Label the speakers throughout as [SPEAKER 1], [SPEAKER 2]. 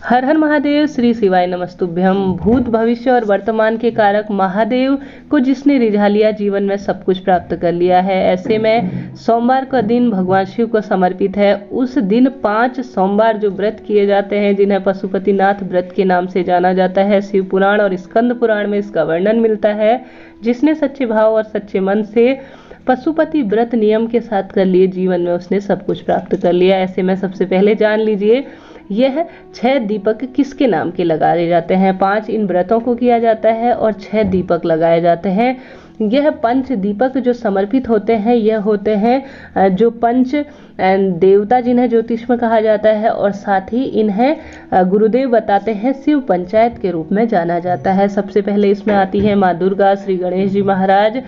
[SPEAKER 1] हर हर महादेव। श्री शिवाय नमस्तुभ्यम। भूत भविष्य और वर्तमान के कारक महादेव को जिसने रिझा लिया, जीवन में सब कुछ प्राप्त कर लिया है। ऐसे में सोमवार का दिन भगवान शिव को समर्पित है। उस दिन 5 सोमवार जो व्रत किए जाते हैं, जिन्हें पशुपतिनाथ व्रत के नाम से जाना जाता है, शिव पुराण और स्कंद पुराण में इसका वर्णन मिलता है। जिसने सच्चे भाव और सच्चे मन से पशुपति व्रत नियम के साथ कर लिए, जीवन में उसने सब कुछ प्राप्त कर लिया। ऐसे में सबसे पहले जान लीजिए यह 6 दीपक किसके नाम के लगाए जाते हैं। 5 इन व्रतों को किया जाता है और 6 दीपक लगाए जाते हैं। यह पंच दीपक जो समर्पित होते हैं, यह होते हैं जो पंच देवता जिन्हें ज्योतिष में कहा जाता है, और साथ ही इन्हें गुरुदेव बताते हैं शिव पंचायत के रूप में जाना जाता है। सबसे पहले इसमें आती है माँ दुर्गा, श्री गणेश जी महाराज,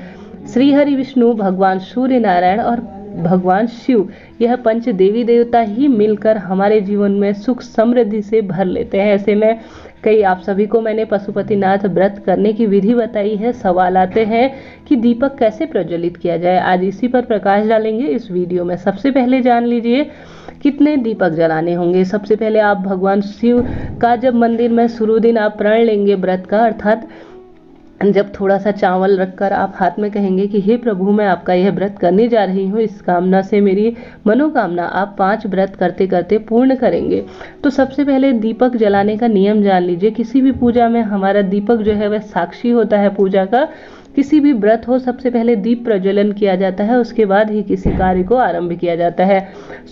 [SPEAKER 1] श्री हरि विष्णु, भगवान सूर्य नारायण और भगवान शिव। यह पंच देवी देवता ही मिलकर हमारे जीवन में सुख समृद्धि से भर लेते हैं। ऐसे में कई आप सभी को मैंने पशुपतिनाथ व्रत करने की विधि बताई है। सवाल आते हैं कि दीपक कैसे प्रज्वलित किया जाए। आज इसी पर प्रकाश डालेंगे इस वीडियो में। सबसे पहले जान लीजिए कितने दीपक जलाने होंगे। सबसे पहले आप भगवान शिव का जब मंदिर में शुरू दिन आप प्रण लेंगे व्रत का, अर्थात जब थोड़ा सा चावल रखकर आप हाथ में कहेंगे कि हे प्रभु, मैं आपका यह व्रत करने जा रही हूँ, इस कामना से मेरी मनोकामना आप 5 व्रत करते करते पूर्ण करेंगे। तो सबसे पहले दीपक जलाने का नियम जान लीजिए। किसी भी पूजा में हमारा दीपक जो है वह साक्षी होता है पूजा का। किसी भी व्रत हो, सबसे पहले दीप प्रज्वलन किया जाता है, उसके बाद ही किसी कार्य को आरंभ किया जाता है।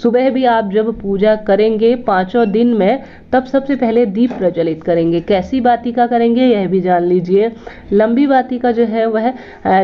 [SPEAKER 1] सुबह भी आप जब पूजा करेंगे 5 दिन में, तब सबसे पहले दीप प्रज्वलित करेंगे। कैसी बातिका करेंगे यह भी जान लीजिए। लंबी बातिका जो है वह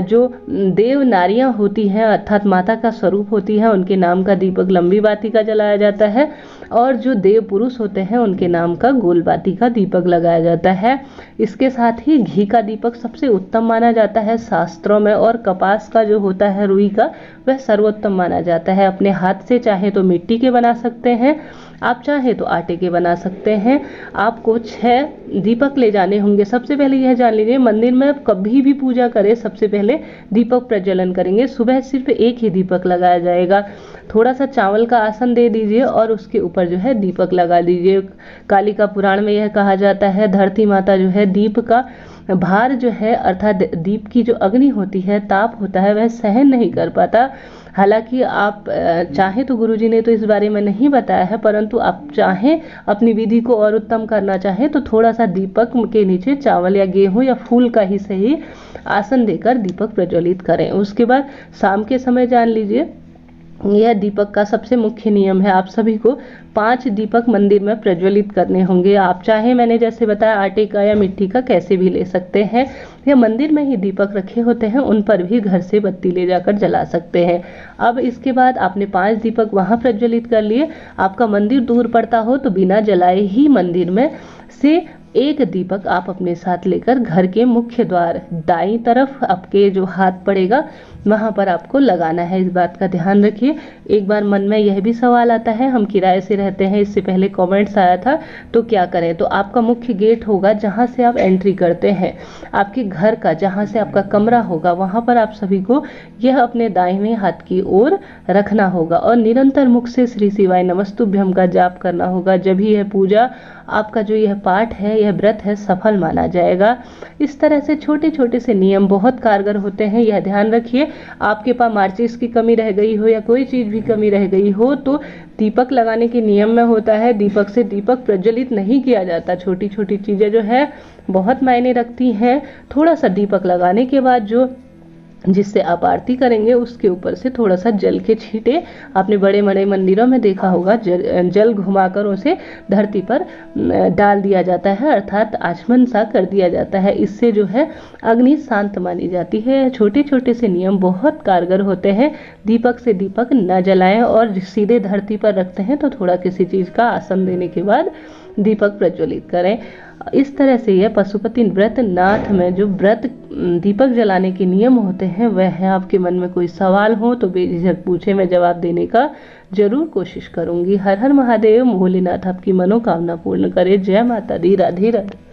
[SPEAKER 1] जो देव नारियां होती हैं, अर्थात माता का स्वरूप होती है, उनके नाम का दीपक लंबी बातिका जलाया जाता है, और जो देव पुरुष होते हैं उनके नाम का गोल बातिका दीपक लगाया जाता है। इसके साथ ही घी का दीपक सबसे उत्तम माना जाता है शास्त्रों में, और कपास का जो होता है रुई का, वह सर्वोत्तम माना जाता है। अपने हाथ से चाहे तो मिट्टी के बना सकते हैं, आप चाहे तो आटे के बना सकते हैं। आपको 6 दीपक ले जाने होंगे। सबसे पहले यह जान लीजिए, मंदिर में कभी भी पूजा करें सबसे पहले दीपक प्रज्वलन करेंगे। सुबह सिर्फ 1 ही दीपक लगाया जाएगा। थोड़ा सा चावल का आसन दे दीजिए और उसके ऊपर जो है दीपक लगा दीजिए। कालिका पुराण में यह कहा जाता है, धरती माता जो है दीप का भार जो है, अर्थात दीप की जो अग्नि होती है, ताप होता है, वह सहन नहीं कर पाता। हालांकि आप चाहें तो गुरुजी ने तो इस बारे में नहीं बताया है, परंतु आप चाहें अपनी विधि को और उत्तम करना चाहें तो थोड़ा सा दीपक के नीचे चावल या गेहूं या फूल का ही सही आसन देकर दीपक प्रज्वलित करें। उसके बाद शाम के समय जान लीजिए, यह दीपक का सबसे मुख्य नियम है। आप सभी को 5 दीपक मंदिर में प्रज्वलित करने होंगे। आप चाहे, मैंने जैसे बताया, आटे का या मिट्टी का कैसे भी ले सकते हैं, या मंदिर में ही दीपक रखे होते हैं उन पर भी घर से बत्ती ले जाकर जला सकते हैं। अब इसके बाद आपने 5 दीपक वहां प्रज्वलित कर लिए। आपका मंदिर दूर पड़ता हो तो बिना जलाए ही मंदिर में से 1 दीपक आप अपने साथ लेकर घर के मुख्य द्वार दाईं तरफ आपके जो हाथ पड़ेगा वहां पर आपको लगाना है। इस बात का ध्यान रखिए। एक बार मन में यह भी सवाल आता है, हम किराए से रहते हैं, इससे पहले कमेंट्स आया था, तो क्या करें। तो आपका मुख्य गेट होगा जहां से आप एंट्री करते हैं, आपके घर का जहां से आपका कमरा होगा, वहां पर आप सभी को यह अपने दाहिने हाथ की ओर रखना होगा और निरंतर मुख से श्री शिवाय नमस्तुभ्यम का जाप करना होगा। जब ही यह पूजा, आपका जो यह पाठ है, यह व्रत है, सफल माना जाएगा। इस तरह से छोटे छोटे से नियम बहुत कारगर होते हैं। यह ध्यान रखिए, आपके पास माचिस की कमी रह गई हो या कोई चीज भी कमी रह गई हो तो दीपक लगाने के नियम में होता है, दीपक से दीपक प्रज्वलित नहीं किया जाता। छोटी छोटी चीजें जो है बहुत मायने रखती हैं। थोड़ा सा दीपक लगाने के बाद जो जिससे आप आरती करेंगे उसके ऊपर से थोड़ा सा जल के छींटे, आपने बड़े बड़े मंदिरों में देखा होगा, जल घुमाकर उसे धरती पर डाल दिया जाता है, अर्थात आचमन सा कर दिया जाता है। इससे जो है अग्नि शांत मानी जाती है। छोटे छोटे से नियम बहुत कारगर होते हैं। दीपक से दीपक न जलाएं और सीधे धरती पर रखते हैं तो थोड़ा किसी चीज का आसन देने के बाद दीपक प्रज्वलित करें। इस तरह से यह पशुपति व्रत नाथ में जो व्रत दीपक जलाने के नियम होते हैं वह है। आपके मन में कोई सवाल हो तो बेझिझक पूछे, मैं जवाब देने का जरूर कोशिश करूंगी। हर हर महादेव। भोलेनाथ आपकी मनोकामना पूर्ण करे। जय माता दी। राधे राधे।